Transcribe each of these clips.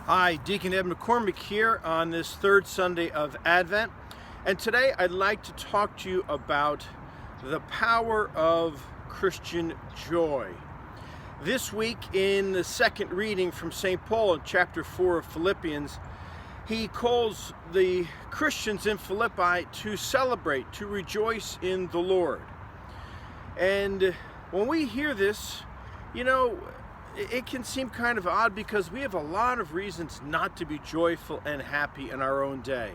Hi, Deacon Ed McCormick here on this third Sunday of Advent. And today I'd like to talk to you about the power of Christian joy. This week in the second reading from St. Paul in chapter 4 of Philippians, he calls the Christians in Philippi to celebrate, to rejoice in the Lord. And when we hear this, it can seem kind of odd because we have a lot of reasons not to be joyful and happy in our own day.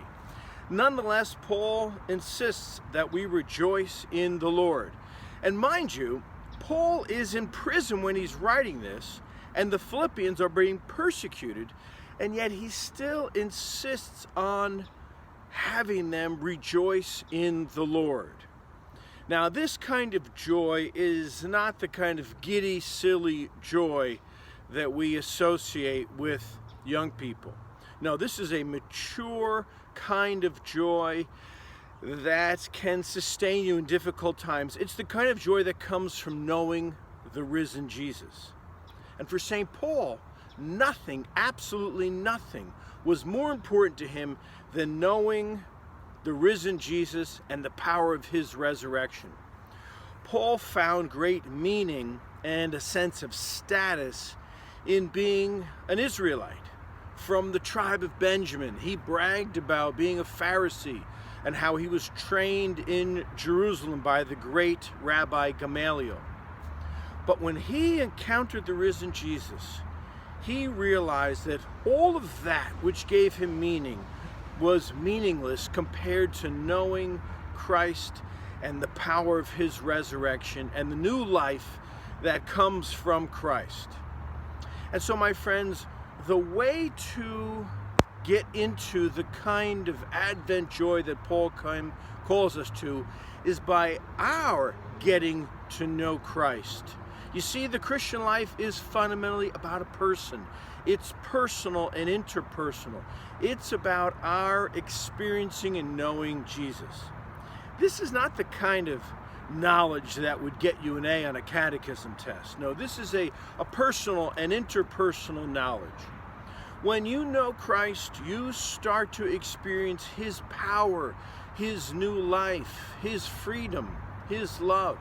Nonetheless, Paul insists that we rejoice in the Lord. And mind you, Paul is in prison when he's writing this, and the Philippians are being persecuted, and yet he still insists on having them rejoice in the Lord. Now, this kind of joy is not the kind of giddy, silly joy that we associate with young people. No, this is a mature kind of joy that can sustain you in difficult times. It's the kind of joy that comes from knowing the risen Jesus. And for St. Paul, nothing, absolutely nothing, was more important to him than knowing the risen Jesus and the power of his resurrection. Paul found great meaning and a sense of status in being an Israelite from the tribe of Benjamin. He bragged about being a Pharisee and how he was trained in Jerusalem by the great Rabbi Gamaliel. But when he encountered the risen Jesus, he realized that all of that which gave him meaning was meaningless compared to knowing Christ and the power of his resurrection and the new life that comes from Christ. And so, my friends, the way to get into the kind of Advent joy that Paul calls us to is by our getting to know Christ. You see, the Christian life is fundamentally about a person. It's personal and interpersonal. It's about our experiencing and knowing Jesus. This is not the kind of knowledge that would get you an A on a catechism test. No, this is a personal and interpersonal knowledge. When you know Christ, you start to experience his power, his new life, his freedom, his love.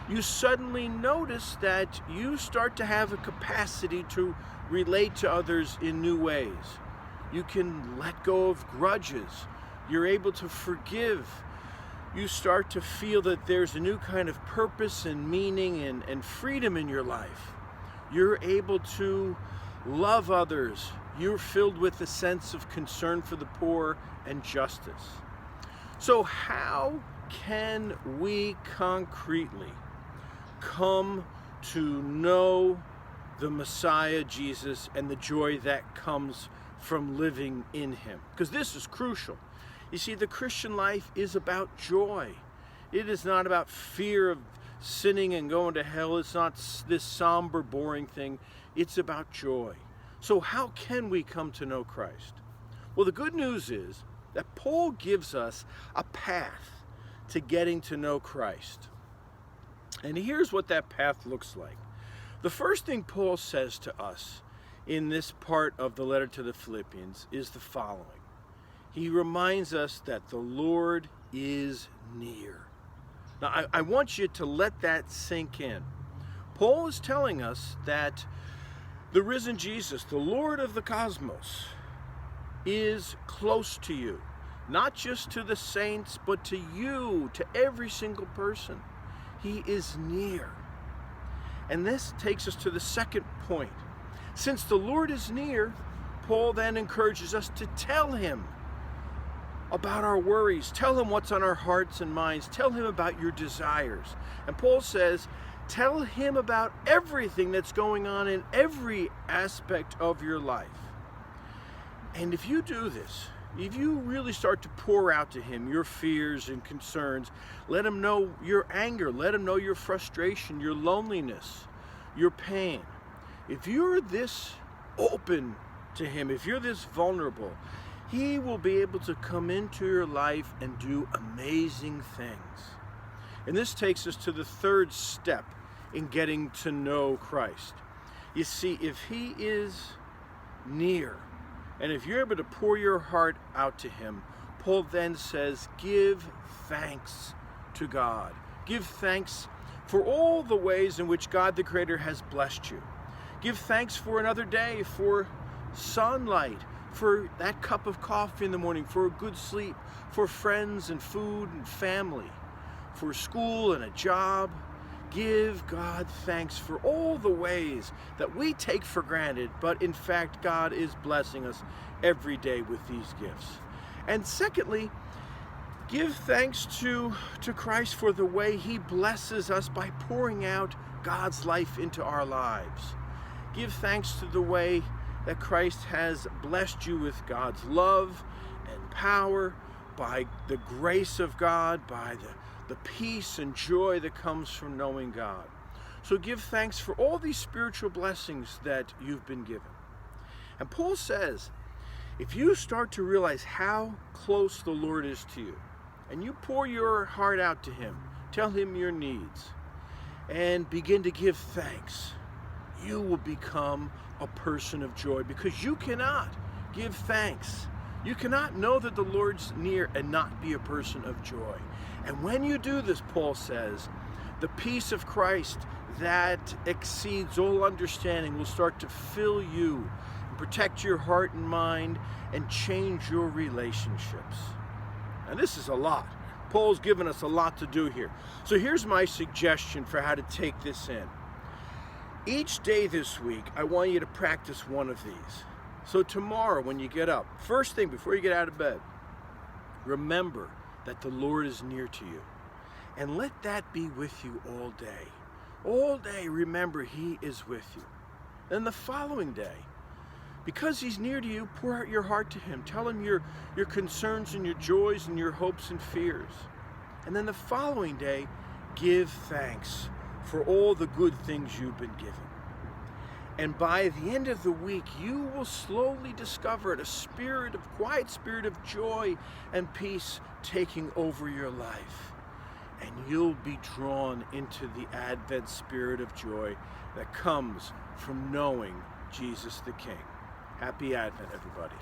You suddenly notice that you start to have a capacity to relate to others in new ways. You can let go of grudges. You're able to forgive. You start to feel that there's a new kind of purpose and meaning and freedom in your life. You're able to love others. You're filled with a sense of concern for the poor and justice. So how can we concretely come to know the Messiah, Jesus, and the joy that comes from living in him? Because this is crucial. You see, the Christian life is about joy. It is not about fear of sinning and going to hell. It's not this somber, boring thing. It's about joy. So how can we come to know Christ? Well, the good news is that Paul gives us a path to getting to know Christ. And here's what that path looks like. The first thing Paul says to us in this part of the letter to the Philippians is the following. He reminds us that the Lord is near. Now, I want you to let that sink in. Paul is telling us that the risen Jesus, the Lord of the cosmos, is close to you. Not just to the saints, but to you, to every single person. He is near. And this takes us to the second point. Since the Lord is near, Paul then encourages us to tell him about our worries. Tell him what's on our hearts and minds. Tell him about your desires. And Paul says, tell him about everything that's going on in every aspect of your life. And if you do this, if you really start to pour out to him your fears and concerns, let him know your anger, let him know your frustration, your loneliness, your pain. If you're this open to him, if you're this vulnerable, he will be able to come into your life and do amazing things. And this takes us to the third step in getting to know Christ. You see, if he is near, And if you're able to pour your heart out to him, Paul then says, give thanks to God. Give thanks for all the ways in which God the Creator has blessed you. Give thanks for another day, for sunlight, for that cup of coffee in the morning, for a good sleep, for friends and food and family, for school and a job. Give God thanks for all the ways that we take for granted, but in fact, God is blessing us every day with these gifts. And secondly, give thanks to Christ for the way he blesses us by pouring out God's life into our lives. Give thanks to the way that Christ has blessed you with God's love and power, by the grace of God, by the peace and joy that comes from knowing God. So give thanks for all these spiritual blessings that you've been given. And Paul says, if you start to realize how close the Lord is to you, and you pour your heart out to him, tell him your needs, and begin to give thanks, you will become a person of joy, because you cannot give thanks. You cannot know that the Lord's near and not be a person of joy. And when you do this, Paul says, the peace of Christ that exceeds all understanding will start to fill you and protect your heart and mind and change your relationships. And this is a lot. Paul's given us a lot to do here. So here's my suggestion for how to take this in. Each day this week, I want you to practice one of these. So tomorrow when you get up, first thing before you get out of bed, remember that the Lord is near to you. And let that be with you all day. All day, remember he is with you. Then the following day, because he's near to you, pour out your heart to him. Tell him your concerns and your joys and your hopes and fears. And then the following day, give thanks for all the good things you've been given. And by the end of the week, you will slowly discover a quiet spirit of joy and peace taking over your life. And you'll be drawn into the Advent spirit of joy that comes from knowing Jesus the King. Happy Advent, everybody.